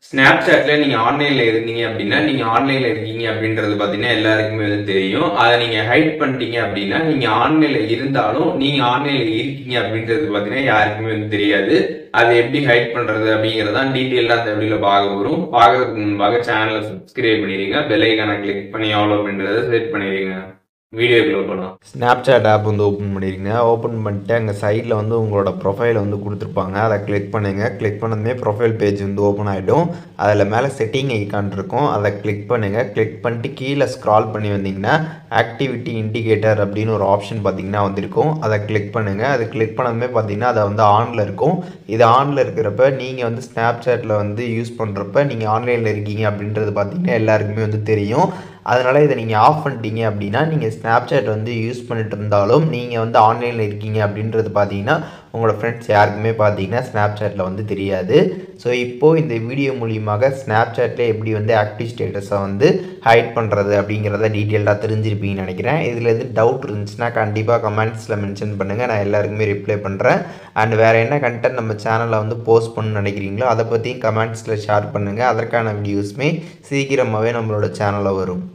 Snapchatல நீங்க ஆன்லைன்ல இருந்தீங்க அப்படின்னா, நீங்க ஆன்லைன்ல இருக்கீங்க அப்படின்றது பார்த்தீங்கன்னா, எல்லாருக்குமே வந்து தெரியும். அத நீங்க ஹைட் பண்ணிட்டீங்க அப்படின்னா, நீங்க ஆன்லைன்ல இருந்தாலும், நீங்க ஆன்லைன்ல இருக்கீங்க அப்படின்றது பார்த்தீங்கன்னா, யாருக்குமே வந்து தெரியாது. அத எப்படி ஹைட் பண்றது அப்படிங்கிறத தான் டீட்டெயில்டா அந்த வீடியோல பார்க்க போறோம். பார்க்கறதுக்கு முன்பாக சேனல சப்ஸ்கிரைப் பண்ணிடுங்க. பெல் ஐகான கிளிக் பண்ணி ஆல் அப்படின்றத செட் பண்ணிடுங்க. வீடியோக்குள்ள போலாம். ஸ்னாப்சாட் ஆப் வந்து ஓப்பன் பண்ணிடுங்க. ஓப்பன் பண்ணிட்டு அங்கே சைடில் வந்து உங்களோட ப்ரொஃபைல் வந்து கொடுத்துருப்பாங்க. அதை கிளிக் பண்ணுங்கள். கிளிக் பண்ணதுமே ப்ரொஃபைல் பேஜ் வந்து ஓப்பன் ஆகிடும். அதில் மேலே செட்டிங் ஐக்கான் இருக்கும், அதை கிளிக் பண்ணுங்கள். கிளிக் பண்ணிட்டு கீழே ஸ்க்ரால் பண்ணி வந்தீங்கன்னா ஆக்டிவிட்டி இண்டிகேட்டர் அப்படின்னு ஒரு ஆப்ஷன் பார்த்தீங்கன்னா வந்திருக்கும். அதை கிளிக் பண்ணுங்கள். அது கிளிக் பண்ணதுமே பார்த்தீங்கன்னா அதை வந்து ஆனில் இருக்கும். இது ஆனில் இருக்கிறப்ப நீங்கள் வந்து ஸ்னாப்சாட்டில் வந்து யூஸ் பண்ணுறப்ப நீங்கள் ஆன்லைனில் இருக்கீங்க அப்படின்றது பார்த்தீங்கன்னா எல்லாருக்குமே வந்து தெரியும். அதனால் இதை நீங்கள் ஆஃப் பண்ணிட்டீங்க அப்படின்னா, நீங்கள் ஸ்னாப்சாட் வந்து யூஸ் பண்ணிட்டு இருந்தாலும் நீங்கள் வந்து ஆன்லைனில் இருக்கீங்க அப்படின்றது பார்த்தீங்கன்னா உங்களோட ஃப்ரெண்ட்ஸ் யாருக்குமே பார்த்தீங்கன்னா ஸ்னாப்சாட்டில் வந்து தெரியாது. ஸோ இப்போது இந்த வீடியோ மூலியமாக ஸ்னாப்சாட்டில் எப்படி வந்து ஆக்டிவ் ஸ்டேட்டஸை வந்து ஹைட் பண்ணுறது அப்படிங்கிறத டீட்டெயில்டாக தெரிஞ்சிருப்பீங்கன்னு நினைக்கிறேன். இதில் எது டவுட் இருந்துச்சுன்னா கண்டிப்பாக கமெண்ட்ஸில் மென்ஷன் பண்ணுங்கள், நான் எல்லாருக்குமே ரிப்ளை பண்ணுறேன். அண்ட் வேறு என்ன கண்டென்ட் நம்ம சேனலில் வந்து போஸ்ட் பண்ணணும்னு நினைக்கிறீங்களோ அதை பற்றியும் கமெண்ட்ஸில் ஷேர் பண்ணுங்கள். அதற்கான வீடியோஸுமே சீக்கிரமாகவே நம்மளோட சேனலில் வரும்.